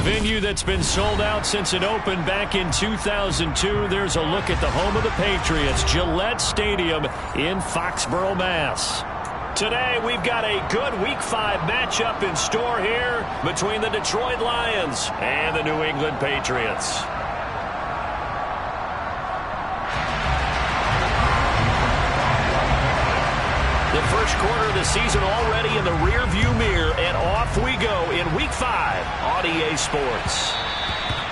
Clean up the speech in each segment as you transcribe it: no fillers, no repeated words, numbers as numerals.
venue that's been sold out since it opened back in 2002. There's a look at the home of the Patriots, Gillette Stadium in Foxborough, Mass. Today, we've got a good Week 5 matchup in store here between the Detroit Lions and the New England Patriots. The first quarter of the season already in the rearview mirror, and off we go in Week 5 on EA Sports.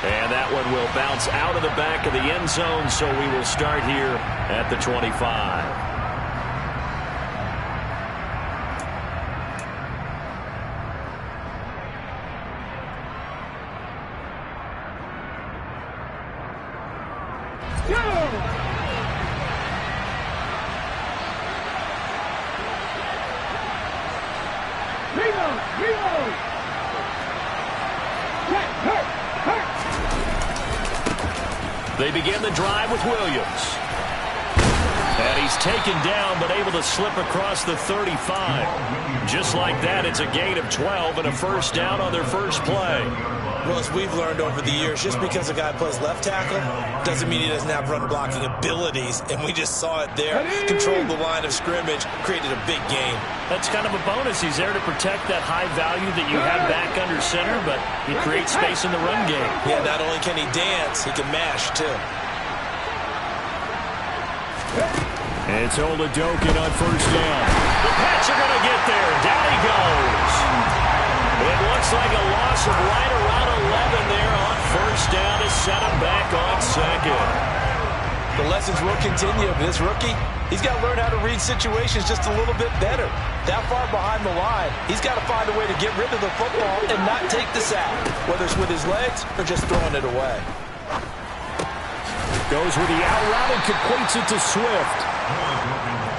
And that one will bounce out of the back of the end zone, so we will start here at the 25. They begin the drive with Williams. And he's taken down, but able to slip across the 35. Just like that, it's a gain of 12 and a first down on their first play. Well, as we've learned over the years, just because a guy plays left tackle doesn't mean he doesn't have run-blocking abilities, and we just saw it there. Controlled the line of scrimmage, created a big gain. That's kind of a bonus. He's there to protect that high value that you have back under center, but he creates space in the run game. Yeah, not only can he dance, he can mash, too. It's Oladokin on first down. The Pats are going to get there. Down he goes. It looks like a loss of right around 11 there on first down to set him back on second. The lessons will continue. This rookie, he's got to learn how to read situations just a little bit better. That far behind the line, he's got to find a way to get rid of the football and not take the sack, whether it's with his legs or just throwing it away. Goes with the out route and completes it to Swift.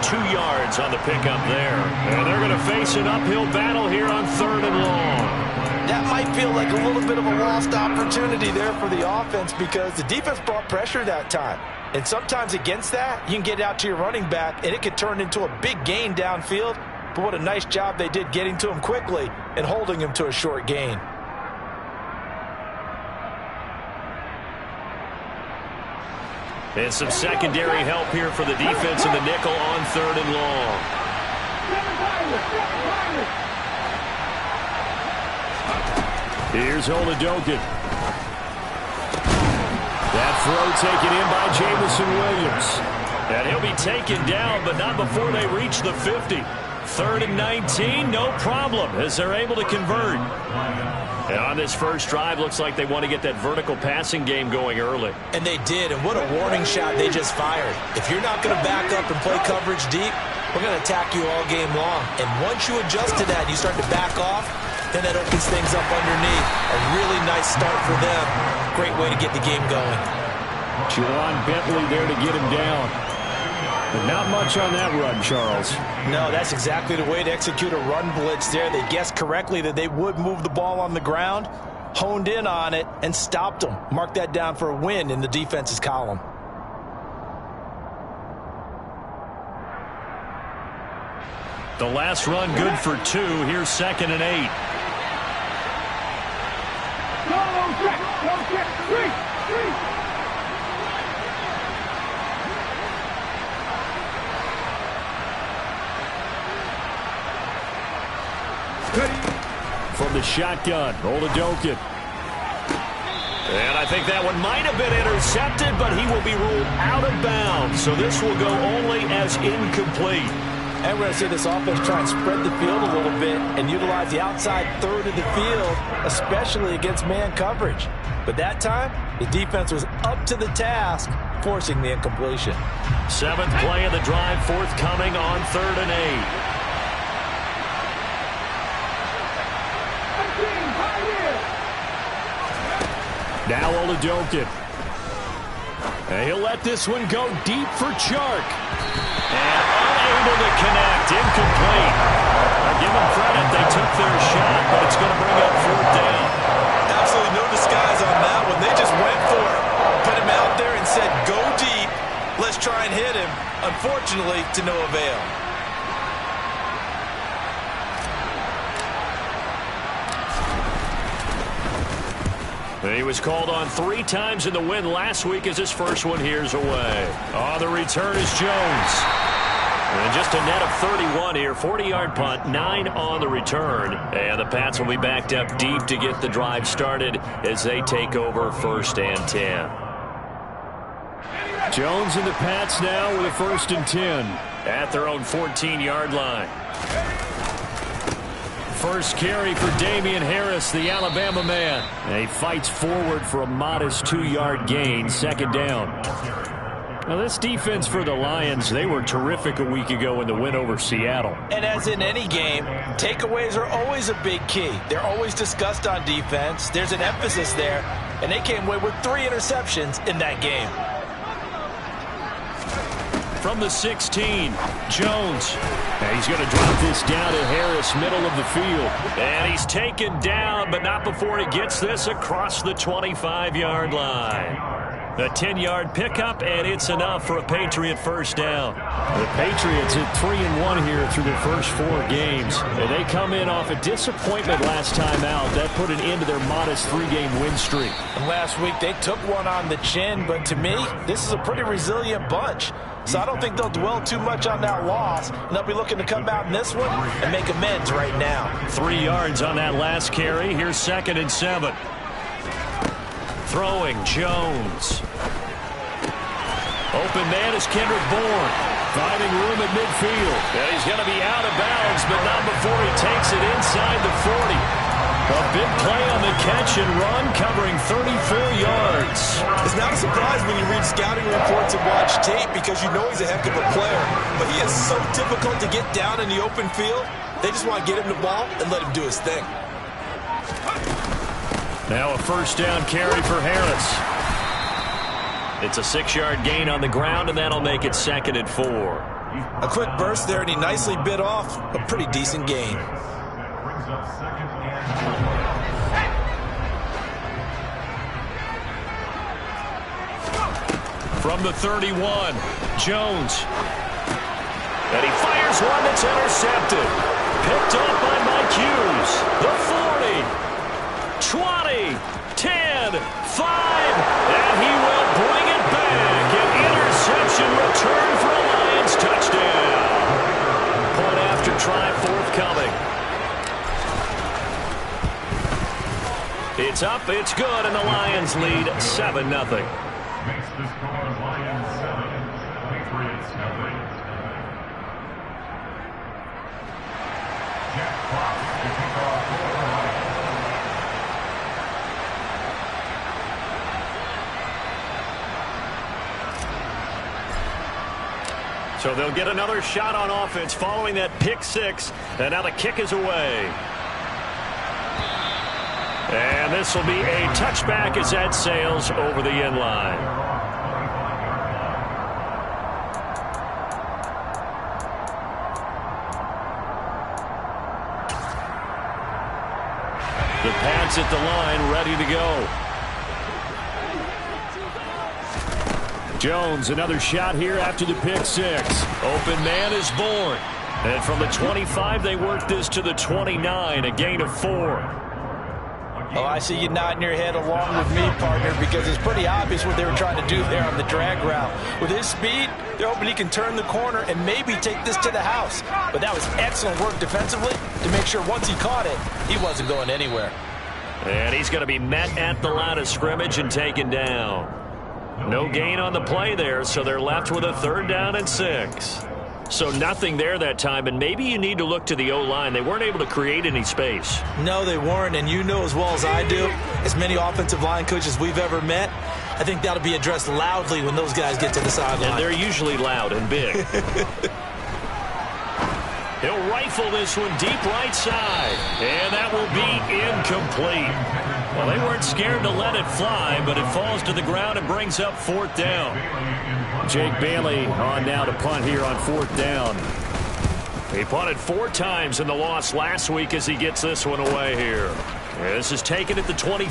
2 yards on the pickup there. And they're going to face an uphill battle here on 3rd and long. That might feel like a little bit of a lost opportunity there for the offense because the defense brought pressure that time. And sometimes against that, you can get out to your running back, and it could turn into a big gain downfield. But what a nice job they did getting to him quickly and holding him to a short gain. And some secondary help here for the defense in the nickel on 3rd and long. Here's Oladokin. That throw taken in by Jamison Williams. And he'll be taken down, but not before they reach the 50. 3rd and 19, no problem, as they're able to convert. And on this first drive, looks like they want to get that vertical passing game going early. And they did, and what a warning shot they just fired. If you're not going to back up and play coverage deep, we're going to attack you all game long. And once you adjust to that and you start to back off, then that opens things up underneath. A really nice start for them. Great way to get the game going. Juwan Bentley there to get him down. But not much on that run, Charles. No, that's exactly the way to execute a run blitz there. They guessed correctly that they would move the ball on the ground, honed in on it, and stopped them. Mark that down for a win in the defense's column. The last run good for 2. Here's 2nd and 8. From the shotgun, Oladokin. And I think that one might have been intercepted, but he will be ruled out of bounds. So this will go only as incomplete. And we're going to see this offense try and spread the field a little bit and utilize the outside third of the field, especially against man coverage. But that time, the defense was up to the task, forcing the incompletion. 7th play of the drive, forthcoming on 3rd and 8. Now Oladokin. And he'll let this one go deep for Chark. And unable to connect. Incomplete. I give them credit. They took their shot, but it's going to bring up 4th down. Absolutely no disguise on that one. They just went for it. Put him out there and said, go deep. Let's try and hit him. Unfortunately, to no avail. He was called on 3 times in the win last week as his first one here's away. On the return is Jones. And just a net of 31 here. 40-yard punt, 9 on the return. And the Pats will be backed up deep to get the drive started as they take over 1st and 10. Jones and the Pats now with a 1st and 10 at their own 14-yard line. First carry for Damian Harris, the Alabama man. And he fights forward for a modest 2-yard gain, 2nd down. Now, this defense for the Lions, they were terrific a week ago in the win over Seattle. And as in any game, takeaways are always a big key. They're always discussed on defense. There's an emphasis there, and they came away with 3 interceptions in that game. From the 16, Jones. And he's going to drop this down to Harris, middle of the field. And he's taken down, but not before he gets this across the 25-yard line. A 10-yard pickup, and it's enough for a Patriot 1st down. The Patriots at 3-1 here through their first 4 games. And they come in off a disappointment last time out. That put an end to their modest 3-game win streak. And last week they took one on the chin, but to me, this is a pretty resilient bunch. So I don't think they'll dwell too much on that loss. And they'll be looking to come out in this one and make amends right now. 3 yards on that last carry. Here's 2nd and 7. Throwing, Jones. Open man is Kendrick Bourne. Finding room at midfield. And he's going to be out of bounds, but not before he takes it inside the 40. A big play on the catch and run, covering 34 yards. It's not a surprise when you read scouting reports and watch tape because you know he's a heck of a player. But he is so difficult to get down in the open field. They just want to get him the ball and let him do his thing. Now a 1st down carry for Harris. It's a 6-yard gain on the ground, and that'll make it 2nd and 4. A quick burst there, and he nicely bit off a pretty decent gain. From the 31, Jones. And he fires one that's intercepted. Picked up by Mike Hughes. The 40, 20, 10, 5, and he will bring it back. An interception return for a Lions touchdown. Point after try forthcoming. It's up, it's good, and the Lions lead 7-0. So they'll get another shot on offense following that pick 6, and now the kick is away. And this will be a touchback as that sails over the end line. The Pats at the line, ready to go. Jones, another shot here after the pick 6. Open man is Bourne. And from the 25, they work this to the 29, a gain of 4. Oh, I see you nodding your head along with me, partner, because it's pretty obvious what they were trying to do there on the drag route. With his speed, they're hoping he can turn the corner and maybe take this to the house. But that was excellent work defensively to make sure once he caught it, he wasn't going anywhere. And he's going to be met at the line of scrimmage and taken down. No gain on the play there, so they're left with a 3rd down and 6. So nothing there that time, and maybe you need to look to the O-line. They weren't able to create any space. No, they weren't, and you know as well as I do, as many offensive line coaches we've ever met, I think that'll be addressed loudly when those guys get to the sideline. And they're usually loud and big. He'll rifle this one deep right side, and that will be incomplete. Well, they weren't scared to let it fly, but it falls to the ground and brings up 4th down. Jake Bailey on now to punt here on 4th down. He punted 4 times in the loss last week as he gets this one away here. This is taken at the 23.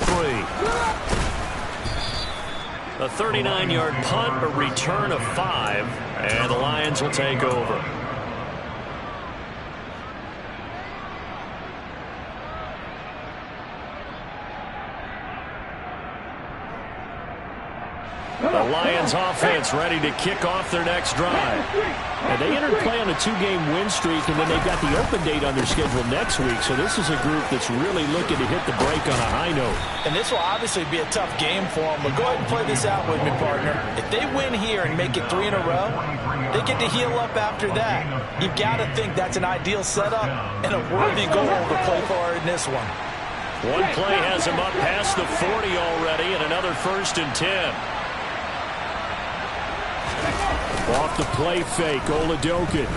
A 39-yard punt, a return of 5, and the Lions will take over. The Lions offense ready to kick off their next drive. And they entered play on a 2-game win streak, and then they've got the open date on their schedule next week. So this is a group that's really looking to hit the break on a high note. And this will obviously be a tough game for them, but go ahead and play this out with me, partner. If they win here and make it 3 in a row, they get to heal up after that. You've got to think that's an ideal setup and a worthy goal to play for in this one. One play has him up past the 40 already, and another 1st and 10. Off the play fake, Oladokin.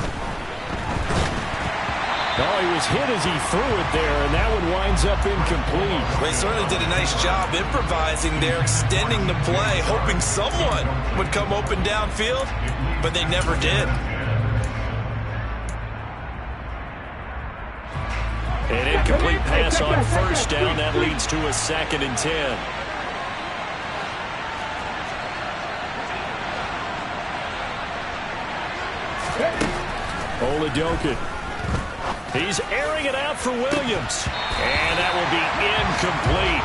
Oh, he was hit as he threw it there, and that one winds up incomplete. Well, he certainly did a nice job improvising there, extending the play, hoping someone would come open downfield, but they never did. An incomplete pass on 1st down. That leads to a 2nd and 10. Oladokin. He's airing it out for Williams. And that will be incomplete.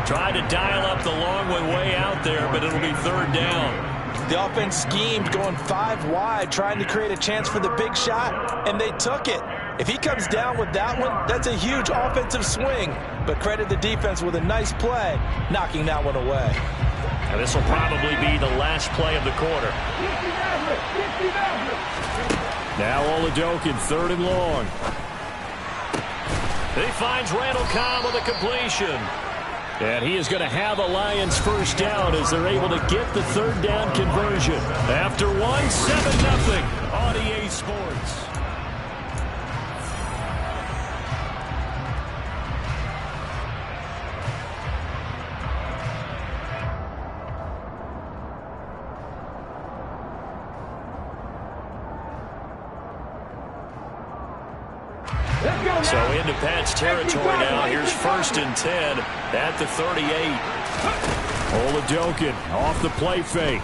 Tried to dial up the long one way out there, but it'll be 3rd down. The offense schemed going 5 wide, trying to create a chance for the big shot, and they took it. If he comes down with that one, that's a huge offensive swing. But credit the defense with a nice play, knocking that one away. And this will probably be the last play of the quarter. Now Oladokin, 3rd and long. He finds Randall Cobb with a completion. And he is going to have a Lions 1st down as they're able to get the 3rd down conversion. After 7-0 on EA Sports. So into Pat's territory now. Here's 1st and 10 at the 38. Oladokin off the play fake.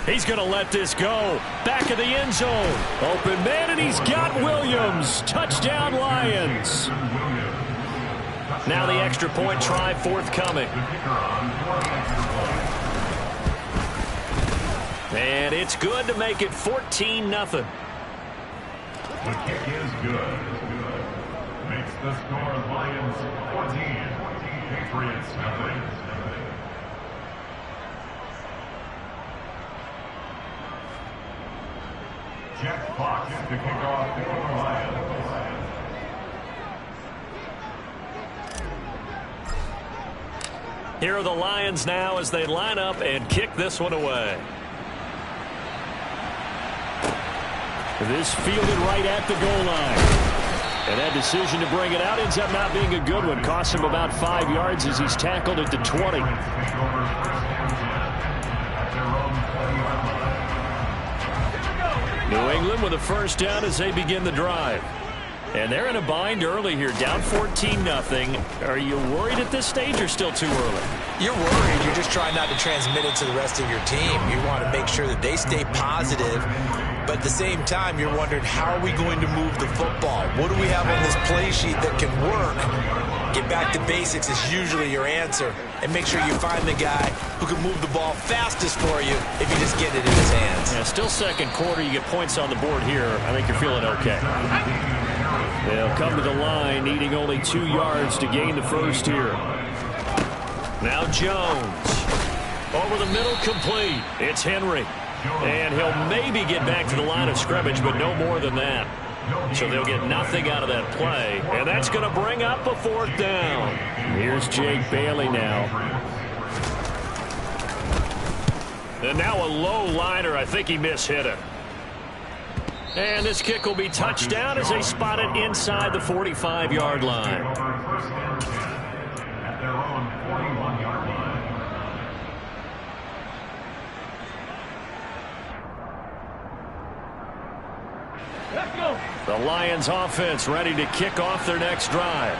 He's going to let this go. Back of the end zone. Open man, and he's got Williams. Touchdown, Lions. Now the extra point try forthcoming. And it's good to make it 14-0. The kick is good. Makes the score Lions 14, Patriots 0. Jack Fox to kick off for the Lions. Here are the Lions now as they line up and kick this one away. This fielded right at the goal line. And that decision to bring it out ends up not being a good one. Costs him about 5 yards as he's tackled at the 20. New England with a 1st down as they begin the drive. And they're in a bind early here, down 14-0. Are you worried at this stage or still too early? You're worried. You're just trying not to transmit it to the rest of your team. You want to make sure that they stay positive. But at the same time, you're wondering, how are we going to move the football? What do we have on this play sheet that can work? Get back to basics is usually your answer. And make sure you find the guy who can move the ball fastest for you if you just get it in his hands. Yeah, still 2nd quarter. You get points on the board here. I think you're feeling okay. They'll come to the line, needing only 2 yards to gain the 1st here. Now Jones. Over the middle, complete. It's Henry. And he'll maybe get back to the line of scrimmage, but no more than that. So they'll get nothing out of that play. And that's going to bring up a 4th down. Here's Jake Bailey now. And now a low liner. I think he mishit it. And this kick will be touchdown as they spot it inside the 45-yard line. At their own 41-yard line. The Lions offense ready to kick off their next drive.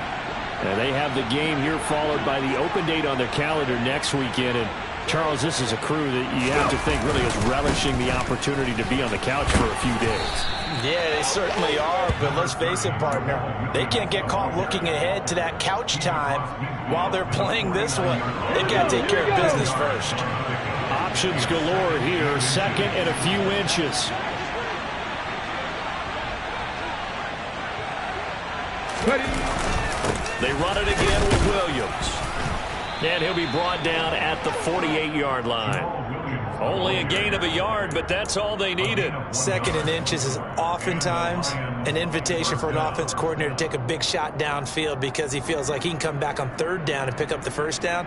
And they have the game here followed by the open date on their calendar next weekend. And Charles, this is a crew that you have to think really is relishing the opportunity to be on the couch for a few days. Yeah, they certainly are, but let's face it, partner. They can't get caught looking ahead to that couch time while they're playing this one. They've got to take care of business first. Options galore here. Second and a few inches. They run it again with Williams. And he'll be brought down at the 48-yard line. Only a gain of a yard, but that's all they needed. Second and inches is oftentimes an invitation for an offense coordinator to take a big shot downfield because he feels like he can come back on third down and pick up the first down.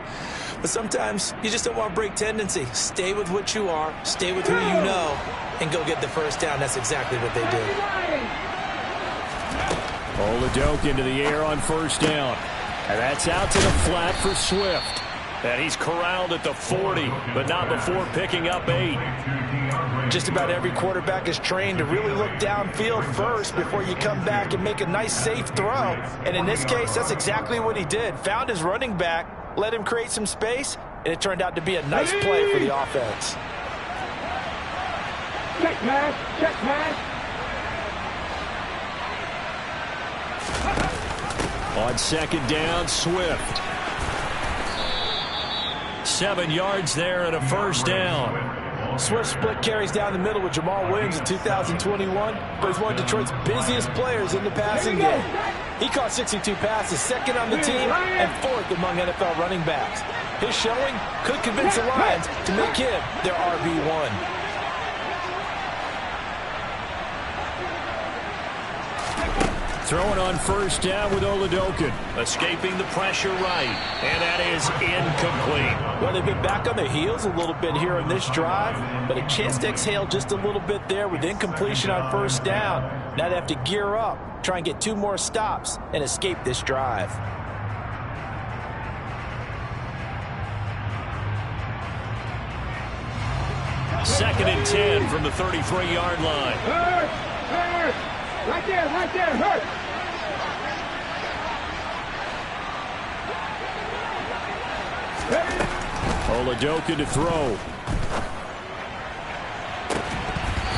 But sometimes you just don't want to break tendency. Stay with what you are, stay with who you know, and go get the first down. That's exactly what they did. Oladoke into the air on first down. And that's out to the flat for Swift. And he's corralled at the 40, but not before picking up 8. Just about every quarterback is trained to really look downfield first before you come back and make a nice, safe throw. And in this case, that's exactly what he did. Found his running back, let him create some space, and it turned out to be a nice play for the offense. Check pass, check pass. On second down, Swift. 7 yards there and a first down. Swift split carries down the middle with Jamal Williams in 2021, but he's one of Detroit's busiest players in the passing game. He caught 62 passes, second on the team, and fourth among NFL running backs. His showing could convince the Lions to make him their RB1. Throwing on first down with Oladoke. Escaping the pressure right. And that is incomplete. Well, they've been back on their heels a little bit here on this drive, but a chance to exhale just a little bit there with incompletion on first down. Now they have to gear up, try and get 2 more stops, and escape this drive. Second and 10 from the 33-yard line. Hurt! Right there, hurt! Oladoke to throw.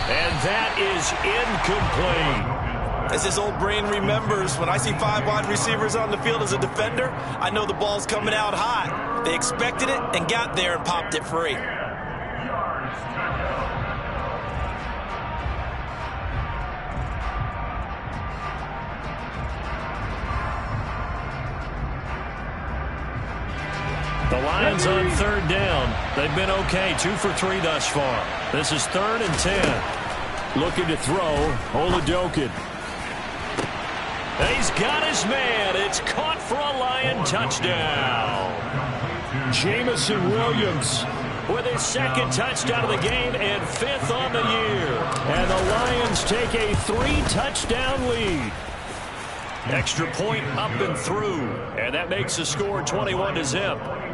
And that is incomplete. As his old brain remembers, when I see 5 wide receivers on the field as a defender, I know the ball's coming out hot. They expected it and got there and popped it free. The Lions on third down. They've been okay, 2 for 3 thus far. This is 3rd and 10. Looking to throw, Oladoke. He's got his man. It's caught for a Lion touchdown. Jamison Williams with his 2nd touchdown of the game and 5th on the year. And the Lions take a 3-touchdown lead. Extra point up and through. And that makes the score 21-0.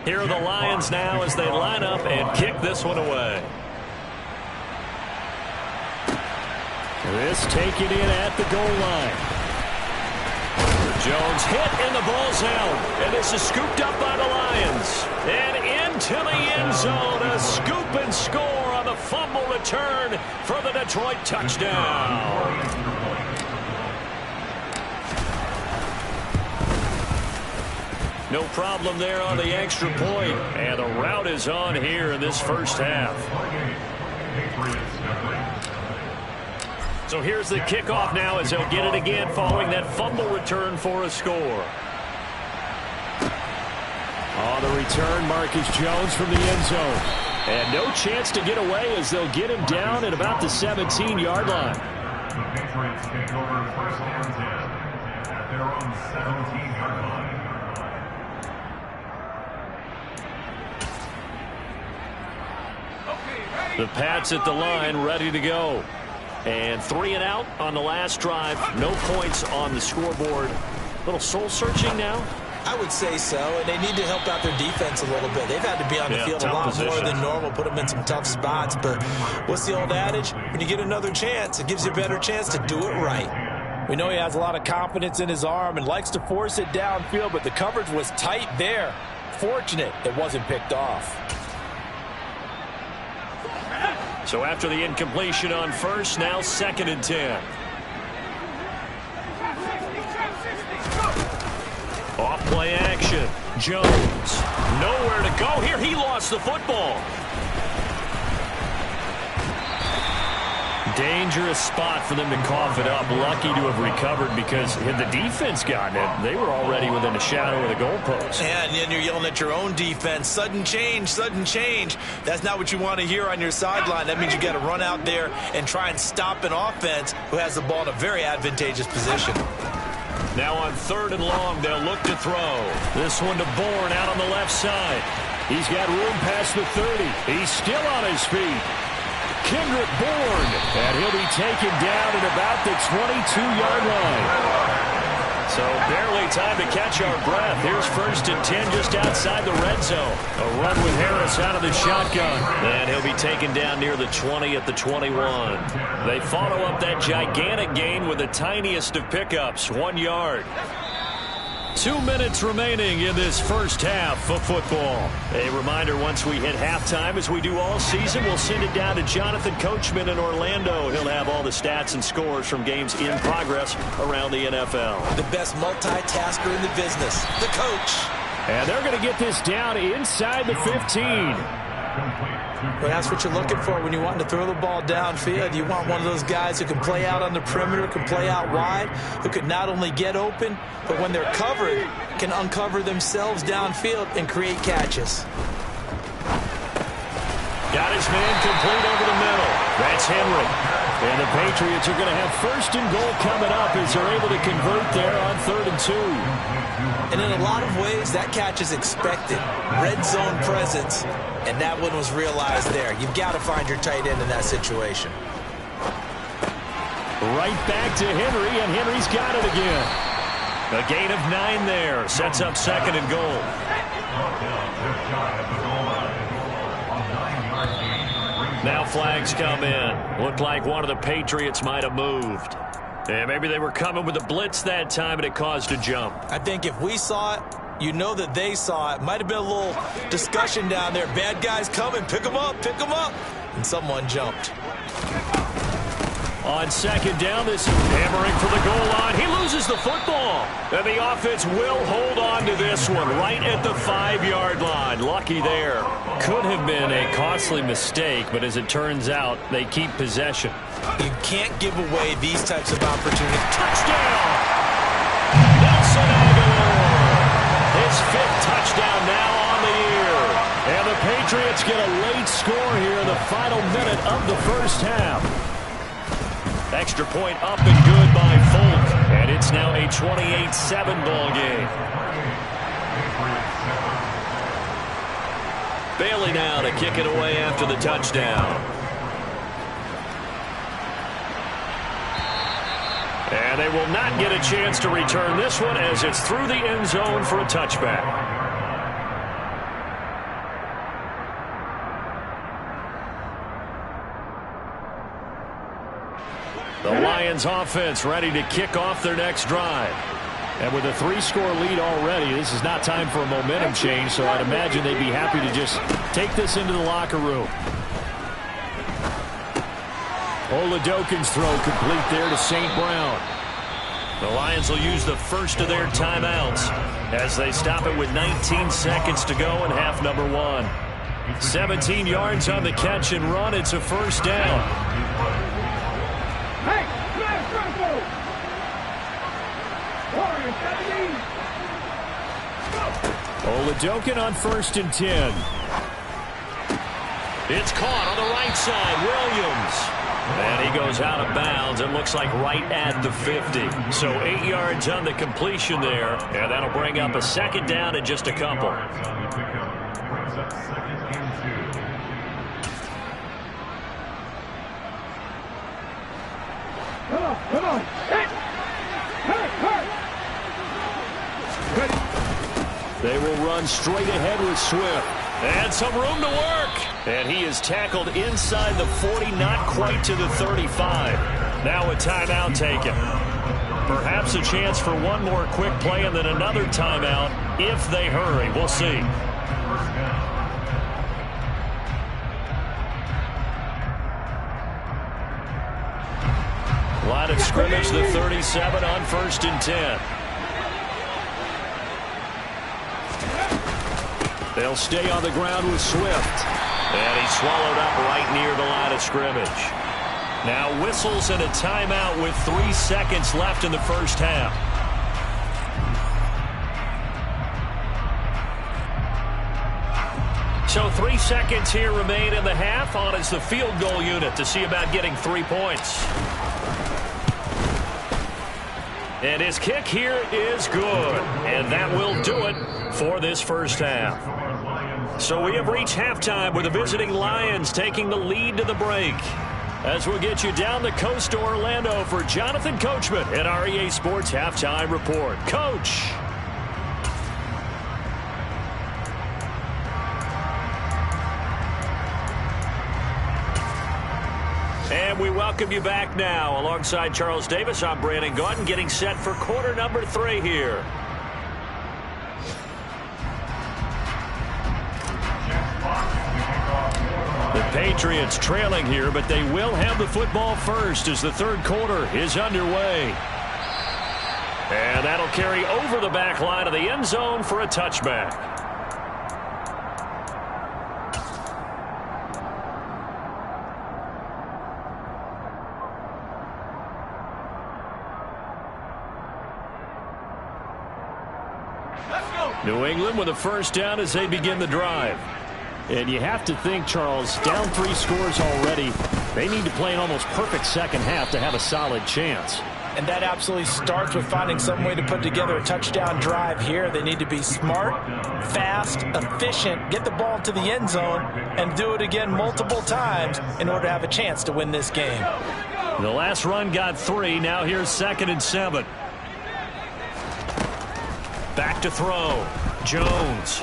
Here are the Lions now as they line up and kick this one away. This taken in at the goal line. Jones hit and the ball's out. And this is scooped up by the Lions. And into the end zone. A scoop and score on the fumble return for the Detroit touchdown. No problem there on the extra point. And the route is on here in this first half. So here's the kickoff now as they'll get it again following that fumble return for a score. On the return, Marcus Jones from the end zone. And no chance to get away as they'll get him down at about the 17-yard line. The Patriots take over first and 10 at their own 17-yard line. The Pats at the line, ready to go. And 3 and out on the last drive. No points on the scoreboard. A little soul-searching now. I would say so, and they need to help out their defense a little bit. They've had to be on the field a lot more than normal, put them in some tough spots. But what's the old adage? When you get another chance, it gives you a better chance to do it right. We know he has a lot of confidence in his arm and likes to force it downfield, but the coverage was tight there. Fortunate it wasn't picked off. So after the incompletion on first, now 2nd and 10. Off play action. Jones. Nowhere to go here. He lost the football. Dangerous spot for them to cough it up. Lucky to have recovered because had the defense gotten it, they were already within a shadow of the goalpost. Yeah, and then you're yelling at your own defense. Sudden change, sudden change. That's not what you want to hear on your sideline. That means you got to run out there and try and stop an offense who has the ball in a very advantageous position. Now on 3rd and long, they'll look to throw. This one to Bourne out on the left side. He's got room past the 30. He's still on his feet. Kendrick Bourne, and he'll be taken down at about the 22-yard line. So barely time to catch our breath. Here's 1st and 10 just outside the red zone. A run with Harris out of the shotgun. And he'll be taken down near the 20 at the 21. They follow up that gigantic gain with the tiniest of pickups, 1 yard. 2 minutes remaining in this first half of football. A reminder, once we hit halftime, as we do all season, we'll send it down to Jonathan Coachman in Orlando. He'll have all the stats and scores from games in progress around the NFL. The best multitasker in the business, the coach. And they're going to get this down inside the 15. Well, that's what you're looking for when you want to throw the ball downfield. You want one of those guys who can play out on the perimeter, can play out wide, who can not only get open, but when they're covered, can uncover themselves downfield and create catches. Got his man complete over the middle. That's Henry. And the Patriots are going to have 1st and goal coming up as they're able to convert there on 3rd and 2. And in a lot of ways, that catch is expected. Red zone presence, and that one was realized there. You've got to find your tight end in that situation. Right back to Henry, and Henry's got it again. A gain of 9 there. Sets up 2nd and goal. Now flags come in. Looked like one of the Patriots might have moved. And maybe they were coming with a blitz that time and it caused a jump. I think if we saw it, you know that they saw it. Might have been a little discussion down there. Bad guys coming. Pick them up. Pick them up. And someone jumped. On 2nd down, this hammering for the goal line. He loses the football. And the offense will hold on to this one right at the 5-yard line. Lucky there. Could have been a costly mistake, but as it turns out, they keep possession. You can't give away these types of opportunities. Touchdown! Nelson Aguilar. His 5th touchdown now on the year. And the Patriots get a late score here in the final minute of the first half. Extra point up and good by Folk. And it's now a 28-7 ball game. Bailey now to kick it away after the touchdown. And they will not get a chance to return this one as it's through the end zone for a touchback. The Lions offense ready to kick off their next drive. And with a 3-score lead already, this is not time for a momentum change, so I'd imagine they'd be happy to just take this into the locker room. Oladokin's throw complete there to St. Brown. The Lions will use the first of their timeouts as they stop it with 19 seconds to go in half number 1. 17 yards on the catch and run. It's a 1st down. Oladokin on 1st and 10. It's caught on the right side. Williams. And he goes out of bounds. It looks like right at the 50. So 8 yards on the completion there. And that'll bring up a 2nd down in just a couple. Come on. They will run straight ahead with Swift. And some room to work. And he is tackled inside the 40, not quite to the 35. Now a timeout taken. Perhaps a chance for one more quick play and then another timeout if they hurry. We'll see. Line of scrimmage, the 37 on 1st and 10. They'll stay on the ground with Swift. And he's swallowed up right near the line of scrimmage. Now whistles and a timeout with 3 seconds left in the first half. So 3 seconds here remain in the half. On is the field goal unit to see about getting 3 points. And his kick here is good. And that will do it for this first half. So we have reached halftime with the visiting Lions taking the lead to the break. As we'll get you down the coast to Orlando for Jonathan Coachman at our EA Sports Halftime Report. Coach. And we welcome you back now. Alongside Charles Davis, I'm Brandon Gaudin, getting set for quarter number 3 here. The Patriots trailing here, but they will have the football first as the third quarter is underway. And that'll carry over the back line of the end zone for a touchback. New England with a first down as they begin the drive. And you have to think, Charles, down 3 scores already. They need to play an almost perfect second half to have a solid chance. And that absolutely starts with finding some way to put together a touchdown drive here. They need to be smart, fast, efficient, get the ball into the end zone, and do it again multiple times in order to have a chance to win this game. The last run got 3. Now here's 2nd and 7. Back to throw. Jones.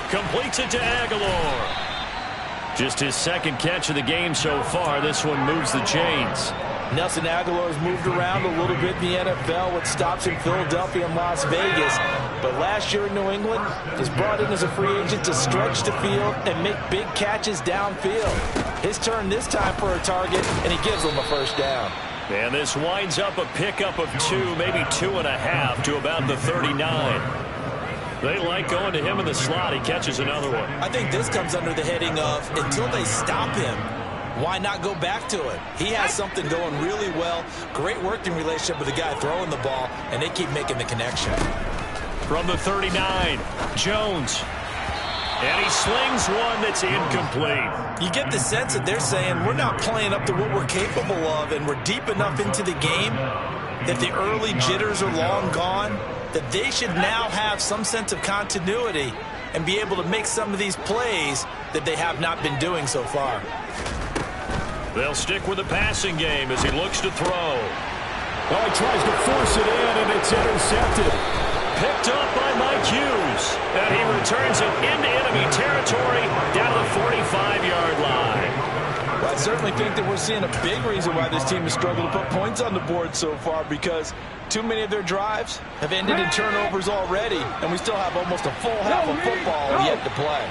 Completes it to Aguilar. Just his second catch of the game so far. This one moves the chains. Nelson Aguilar has moved around a little bit in the NFL with stops in Philadelphia and Las Vegas. But last year in New England, was brought in as a free agent to stretch the field and make big catches downfield. His turn this time for a target, and he gives them a first down. And this winds up a pickup of 2, maybe 2.5 to about the 39. They like going to him in the slot. He catches another one. I think this comes under the heading of until they stop him, why not go back to it? He has something going really well. Great working relationship with the guy throwing the ball, and they keep making the connection. From the 39, Jones. And he slings one that's incomplete. You get the sense that they're saying we're not playing up to what we're capable of, and we're deep enough into the game that the early jitters are long gone, that they should now have some sense of continuity and be able to make some of these plays that they have not been doing so far. They'll stick with the passing game as he looks to throw. Oh, he tries to force it in, and it's intercepted. Picked up by Mike Hughes. And he returns it into enemy territory down to the 45-yard line. Well, I certainly think that we're seeing a big reason why this team has struggled to put points on the board so far, because too many of their drives have ended in turnovers already, and we still have almost a full half of football yet to play.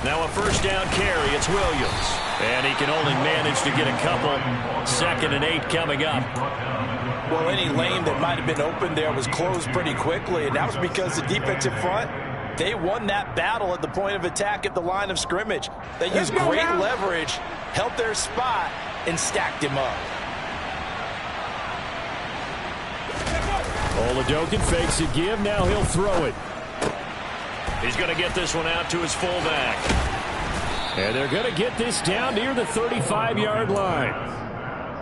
Now a first down carry. It's Williams. And he can only manage to get a couple. 2nd and 8 coming up. Well, any lane that might have been open there was closed pretty quickly, and that was because the defensive front, they won that battle at the point of attack at the line of scrimmage. They used great leverage, held their spot, and stacked him up. Oladokin fakes a give. Now he'll throw it. He's going to get this one out to his fullback. And they're going to get this down near the 35-yard line.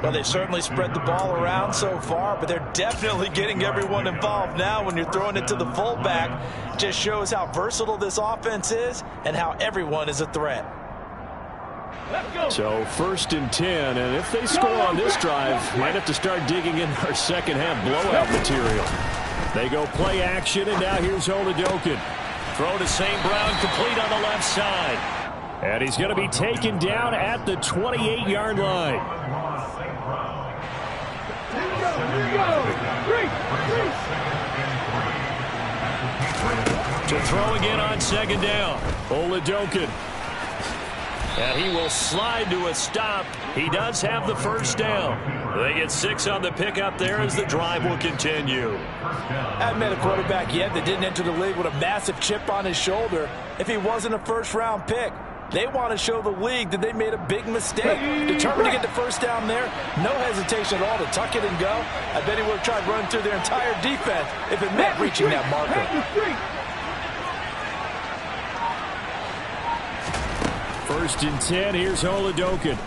Well, they've certainly spread the ball around so far, but they're definitely getting everyone involved now when you're throwing it to the fullback. Just shows how versatile this offense is and how everyone is a threat. So 1st and 10, and if they score on this drive, might have to start digging in our second half blowout material. They go play action, and now here's Oladokin. Throw to St. Brown, complete on the left side. And he's going to be taken down at the 28-yard line. To throw again on 2nd down. Oladokin. And he will slide to a stop. He does have the first down. They get 6 on the pickup there as the drive will continue. I haven't met a quarterback yet that didn't enter the league with a massive chip on his shoulder if he wasn't a first-round pick. They want to show the league that they made a big mistake. Determined to get the first down there. No hesitation at all to tuck it and go. I bet he would have tried running through their entire defense if it meant reaching that marker. First and 10, here's Holodokin.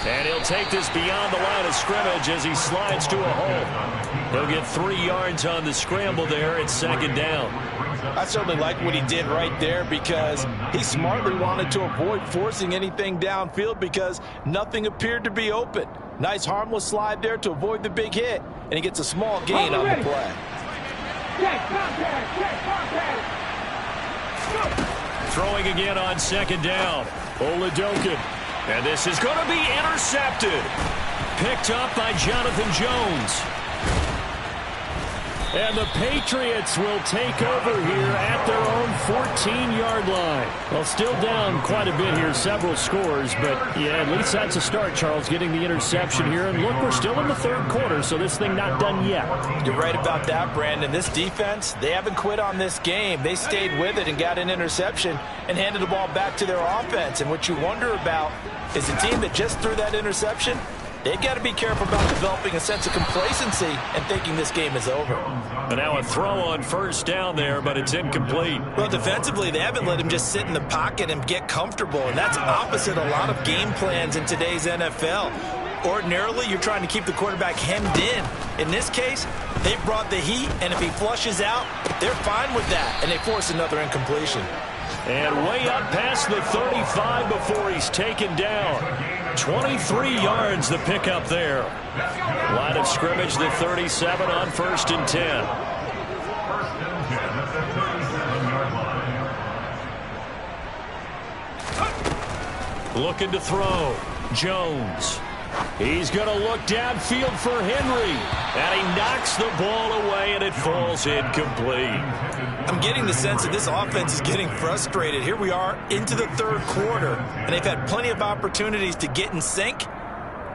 And he'll take this beyond the line of scrimmage as he slides to a hole. He'll get 3 yards on the scramble there. It's second down. I certainly like what he did right there because he smartly wanted to avoid forcing anything downfield because nothing appeared to be open. Nice harmless slide there to avoid the big hit, and he gets a small gain on the play. Throwing again on second down. Holodokin. And this is going to be intercepted. Picked up by Jonathan Jones. And the Patriots will take over here at their own 14-yard line. Well, still down quite a bit here, several scores, but yeah, at least that's a start, Charles, getting the interception here. And look, we're still in the third quarter, so this thing not done yet. You're right about that, Brandon. This defense, they haven't quit on this game. They stayed with it and got an interception and handed the ball back to their offense. And what you wonder about is the team that just threw that interception, they've got to be careful about developing a sense of complacency and thinking this game is over. And now a throw on first down there, but it's incomplete. Well, defensively, they haven't let him just sit in the pocket and get comfortable, and that's opposite a lot of game plans in today's NFL. Ordinarily, you're trying to keep the quarterback hemmed in. In this case, they brought the heat, and if he flushes out, they're fine with that, and they force another incompletion. And way up past the 35 before he's taken down. 23 yards the pickup there. Line of scrimmage, the 37 on first and 10. Looking to throw. Jones. He's going to look downfield for Henry. And he knocks the ball away, and it falls incomplete. I'm getting the sense that this offense is getting frustrated. Here we are into the third quarter, and they've had plenty of opportunities to get in sync.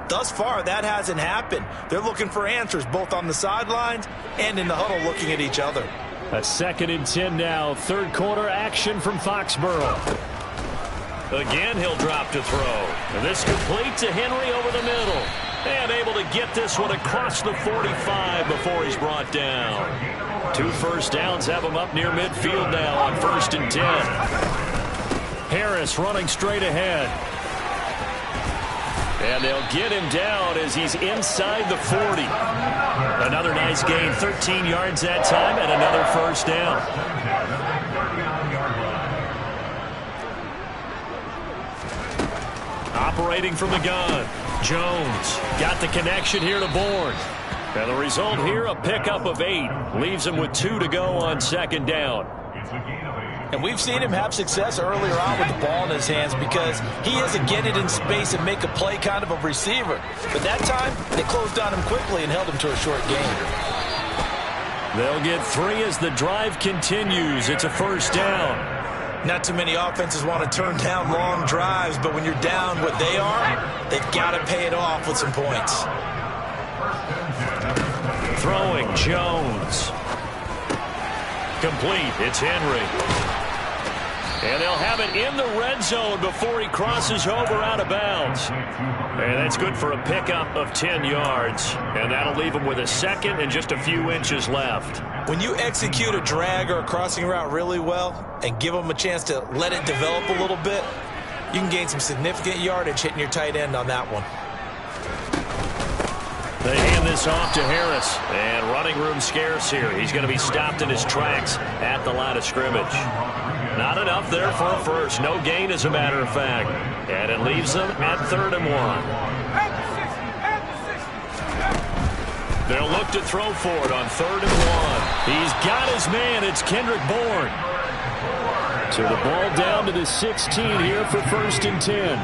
Thus far, that hasn't happened. They're looking for answers both on the sidelines and in the huddle looking at each other. A second and 10 now. Third quarter action from Foxborough. Again, he'll drop to throw. And this complete to Henry over the middle. And able to get this one across the 45 before he's brought down. 2 first downs have him up near midfield now on first and 10. Harris running straight ahead. And they'll get him down as he's inside the 40. Another nice gain, 13 yards that time, and another first down. Operating from the gun. Jones got the connection here to Bourne. And the result here, a pickup of 8. Leaves him with 2 to go on second down. And we've seen him have success earlier on with the ball in his hands because he is a get it in space and make a play kind of a receiver. But that time, they closed on him quickly and held him to a short gain. They'll get 3 as the drive continues. It's a first down. Not too many offenses want to turn down long drives, but when you're down what they are, they've got to pay it off with some points. Throwing, Jones. Complete, it's Henry. And they'll have it in the red zone before he crosses over out of bounds. And that's good for a pickup of 10 yards. And that'll leave him with a second and just a few inches left. When you execute a drag or a crossing route really well and give them a chance to let it develop a little bit, you can gain some significant yardage hitting your tight end on that one. They hand this off to Harris. And running room scarce here. He's going to be stopped in his tracks at the line of scrimmage. Not enough there for a first. No gain, as a matter of fact. And it leaves them at 3rd and 1. They'll look to throw for it on 3rd and 1. He's got his man. It's Kendrick Bourne. So the ball down to the 16 here for first and 10.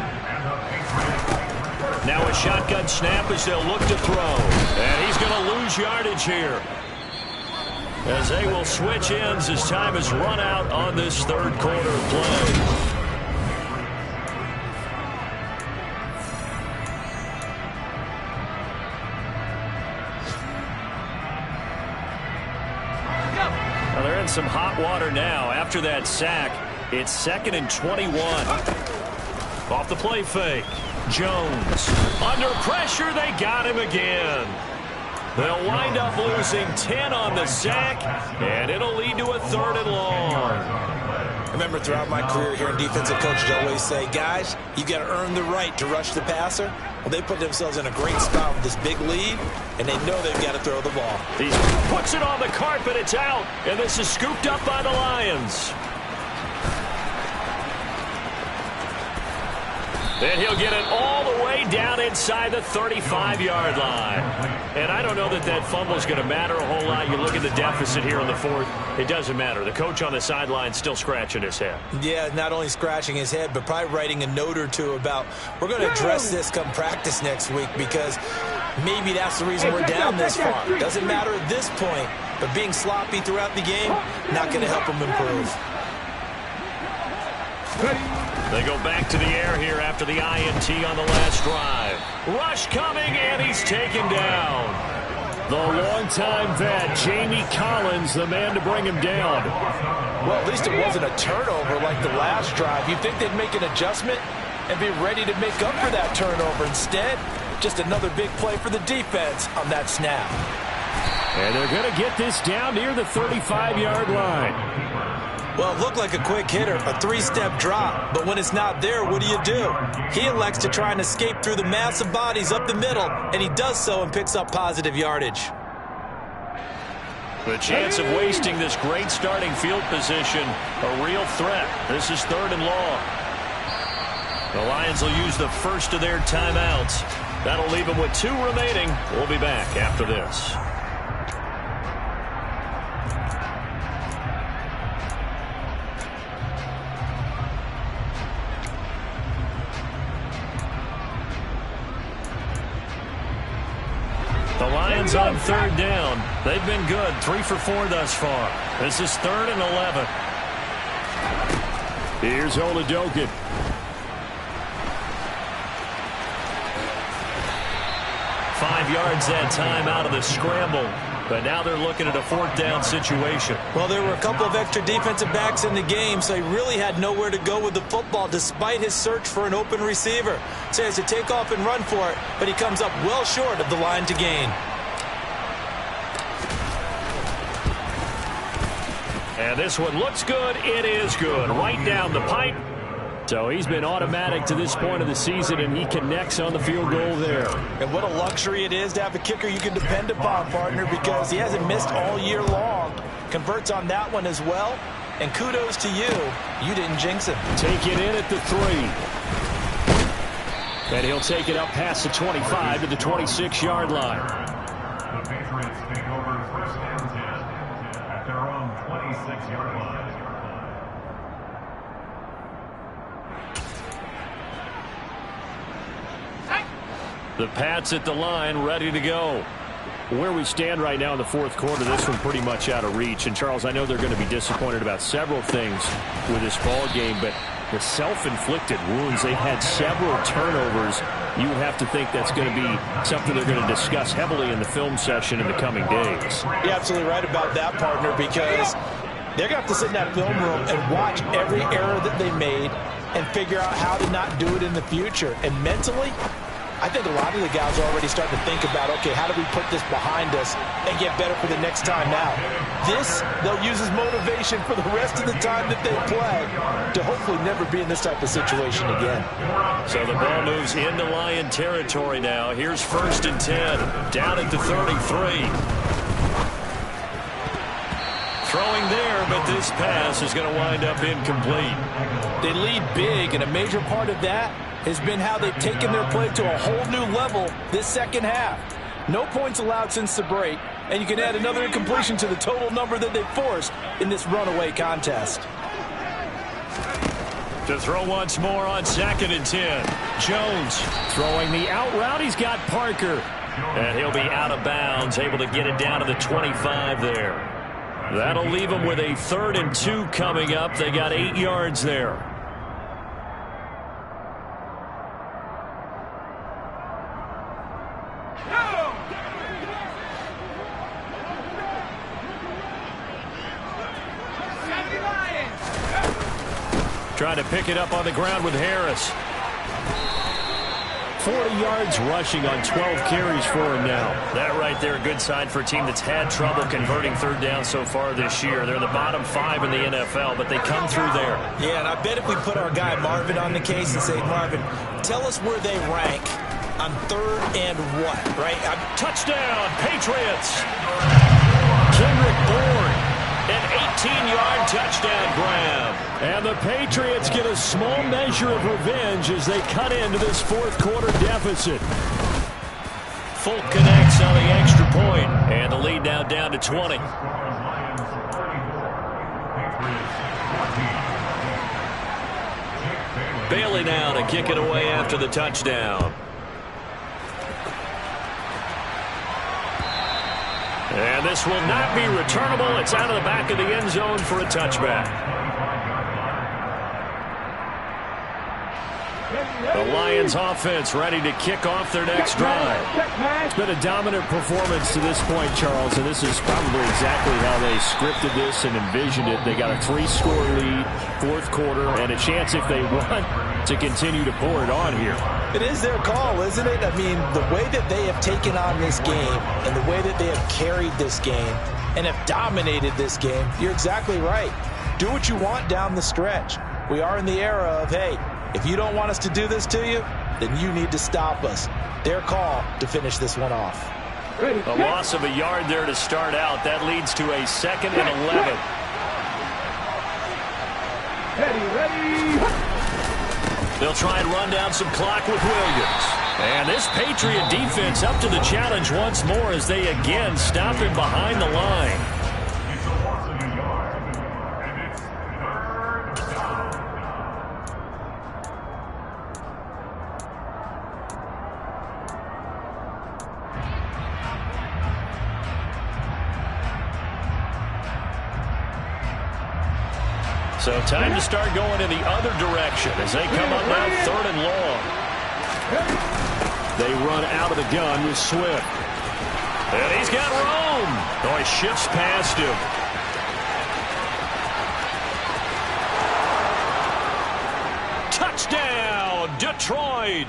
Now a shotgun snap as they'll look to throw. And he's going to lose yardage here, as they will switch ends as time has run out on this third quarter play. some hot water now. After that sack, it's 2nd and 21. Off the play fake. Jones. Under pressure, they got him again. They'll wind up losing 10 on the sack, and it'll lead to a 3rd and long. I remember throughout my career here in defensive coaches always say, guys, you got to earn the right to rush the passer. Well, they put themselves in a great spot with this big lead, and they know they've got to throw the ball. He puts it on the carpet. It's out, and this is scooped up by the Lions. And he'll get it all the way down inside the 35-yard line. And I don't know that that fumble is going to matter a whole lot. You look at the deficit here in the 4th. It doesn't matter. The coach on the sideline still scratching his head. Yeah, not only scratching his head, but probably writing a note or two about, we're going to address this come practice next week, because maybe that's the reason we're down this far. Doesn't matter at this point, but being sloppy throughout the game, not going to help him improve. They go back to the air here after the INT on the last drive. Rush coming, and he's taken down. The longtime vet, Jamie Collins, the man to bring him down. Well, at least it wasn't a turnover like the last drive. You'd think they'd make an adjustment and be ready to make up for that turnover. Instead, just another big play for the defense on that snap. And they're going to get this down near the 35-yard line. Well, it looked like a quick hitter, a 3-step drop. But when it's not there, what do? He elects to try and escape through the massive bodies up the middle, and he does so and picks up positive yardage. The chance of wasting this great starting field position, a real threat. This is 3rd and long. The Lions will use the first of their timeouts. That'll leave them with 2 remaining. We'll be back after this. The Lions on 3rd down. They've been good, 3 for 4 thus far. This is 3rd and 11. Here's Oladokin. Five yards that time out of the scramble. But now they're looking at a 4th down situation. Well, there were a couple of extra defensive backs in the game, so he really had nowhere to go with the football despite his search for an open receiver. So he has to take off and run for it, but he comes up well short of the line to gain. And this one looks good. It is good. Right down the pipe. So he's been automatic to this point of the season, and he connects on the field goal there. And what a luxury it is to have a kicker you can depend upon, partner, because he hasn't missed all year long. Converts on that one as well. And kudos to you. You didn't jinx him. Take it in at the 3. And he'll take it up past the 25 to the 26-yard line. The Patriots take over 1st and 10 at their own 26-yard line. The Pats at the line, ready to go. Where we stand right now in the 4th quarter, this one pretty much out of reach. And, Charles, I know they're going to be disappointed about several things with this ball game, but the self-inflicted wounds, they've had several turnovers. You would have to think that's going to be something they're going to discuss heavily in the film session in the coming days. You're absolutely right about that, partner, because they're going to have to sit in that film room and watch every error that they made and figure out how to not do it in the future. And mentally, I think a lot of the guys are already starting to think about, okay, how do we put this behind us and get better for the next time out? This, they'll use as motivation for the rest of the time that they play to hopefully never be in this type of situation again. So the ball moves into Lion territory now. Here's 1st and 10, down at the 33. Throwing there, but this pass is going to wind up incomplete. They lead big, and a major part of that has been how they've taken their play to a whole new level this second half. No points allowed since the break, and you can add another incompletion to the total number that they've forced in this runaway contest. To throw once more on 2nd and 10. Jones throwing the out route. He's got Parker. And he'll be out of bounds, able to get it down to the 25 there. That'll leave them with a 3rd and 2 coming up. They got 8 yards there. Trying to pick it up on the ground with Harris. 40 yards rushing on 12 carries for him now. That right there, a good sign for a team that's had trouble converting third down so far this year. They're the bottom 5 in the NFL, but they come through there. Yeah, and I bet if we put our guy Marvin on the case and say, Marvin, tell us where they rank on third and what, right? Touchdown, Patriots. Kendrick Bourne. An 18-yard touchdown grab. And the Patriots get a small measure of revenge as they cut into this fourth quarter deficit. Folk connects on the extra point, and the lead now down to 20. Bailey now to kick it away after the touchdown. And this will not be returnable. It's out of the back of the end zone for a touchback. The Lions offense ready to kick off their next drive. It's been a dominant performance to this point, Charles, and this is probably exactly how they scripted this and envisioned it. They got a 3-score lead, fourth quarter, and a chance if they want to continue to pour it on here. It is their call, isn't it? I mean, the way that they have taken on this game and the way that they have carried this game and have dominated this game, you're exactly right. Do what you want down the stretch. We are in the era of, hey, if you don't want us to do this to you, then you need to stop us. Their call to finish this one off. A loss of a yard there to start out. That leads to a 2nd and 11. Ready. They'll try and run down some clock with Williams. And this Patriot defense up to the challenge once more as they again stop him behind the line. It's a loss of a yard, and it's third down. So time to start going in the other direction as they come up now 3rd and long. They run out of the gun with Swift. And he's got room. Oh, he shifts past him. Touchdown, Detroit.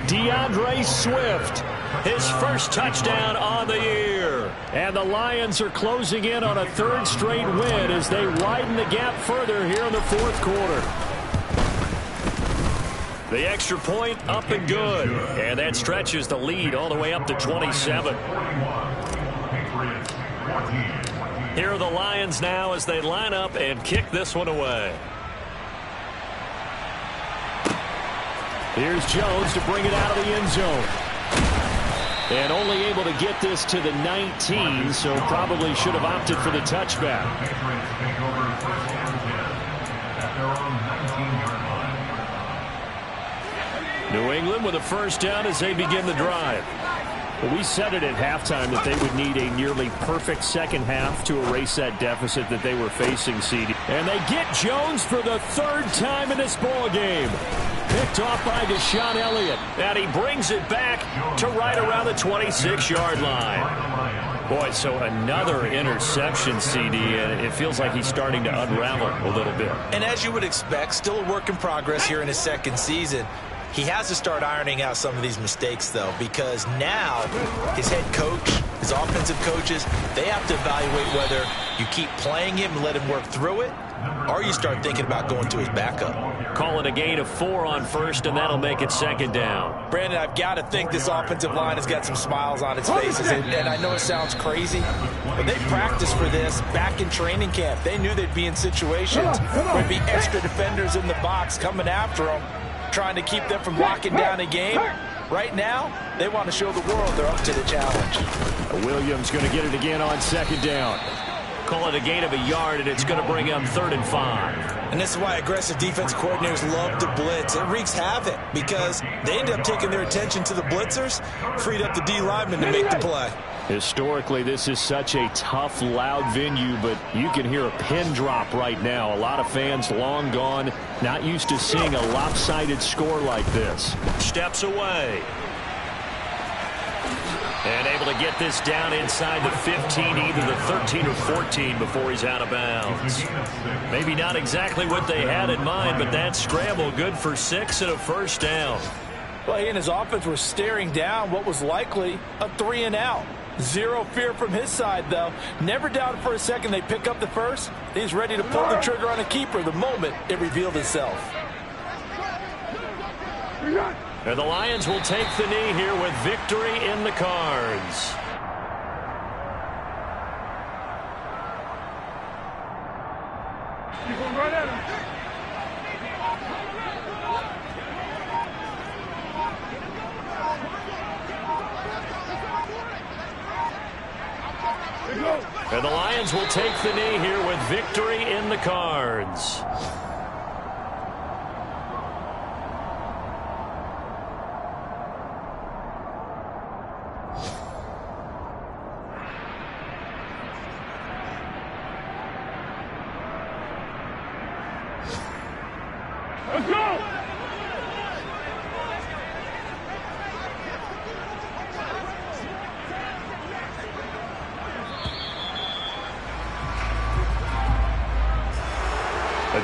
DeAndre Swift. His first touchdown on the year. And the Lions are closing in on a 3rd straight win as they widen the gap further here in the fourth quarter. The extra point up and good. And that stretches the lead all the way up to 27. Here are the Lions now as they line up and kick this one away. Here's Jones to bring it out of the end zone. And only able to get this to the 19, so probably should have opted for the touchback. New England with a first down as they begin the drive. Well, we said it at halftime that they would need a nearly perfect second half to erase that deficit that they were facing, CD. And they get Jones for the 3rd time in this ball game. Picked off by Deshaun Elliott. And he brings it back to right around the 26-yard line. Boy, so another interception, CD, and it feels like he's starting to unravel a little bit. And as you would expect, still a work in progress here in his 2nd season. He has to start ironing out some of these mistakes, though, because now his head coach, his offensive coaches, they have to evaluate whether you keep playing him and let him work through it, or you start thinking about going to his backup. Call it a gain of 4 on first, and that'll make it 2nd down. Brandon, I've got to think this offensive line has got some smiles on its faces, and I know it sounds crazy, but they practiced for this back in training camp. They knew they'd be in situations where there'd be extra defenders in the box coming after them, trying to keep them from locking down a game. Right now, they want to show the world they're up to the challenge. Williams going to get it again on 2nd down. Call it a gain of a yard, and it's going to bring up 3rd and 5. And this is why aggressive defense coordinators love to blitz. It wreaks havoc because they end up taking their attention to the blitzers, freed up the D lineman to make the play. Historically, this is such a tough, loud venue, but you can hear a pin drop right now. A lot of fans long gone, not used to seeing a lopsided score like this. Steps away. And able to get this down inside the 15, either the 13 or 14 before he's out of bounds. Maybe not exactly what they had in mind, but that scramble good for 6 and a first down. Well, he and his offense were staring down what was likely a 3 and out. Zero fear from his side, though. Never doubted for a second they pick up the first. He's ready to pull the trigger on a keeper the moment it revealed itself. And the Lions will take the knee here with victory in the cards. Keep on right at him. And the Lions will take the knee here with victory in the cards. Let's go!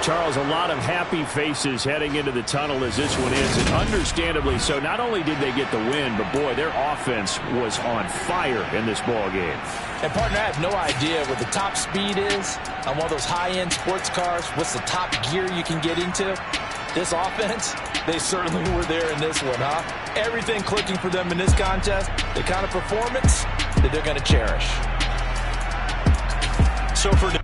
Charles, a lot of happy faces heading into the tunnel as this one is, and understandably so. Not only did they get the win, but boy, their offense was on fire in this ball game. And partner, I have no idea what the top speed is on one of those high-end sports cars. What's the top gear you can get into? This offense, they certainly were there in this one, huh? Everything clicking for them in this contest, the kind of performance that they're going to cherish. So for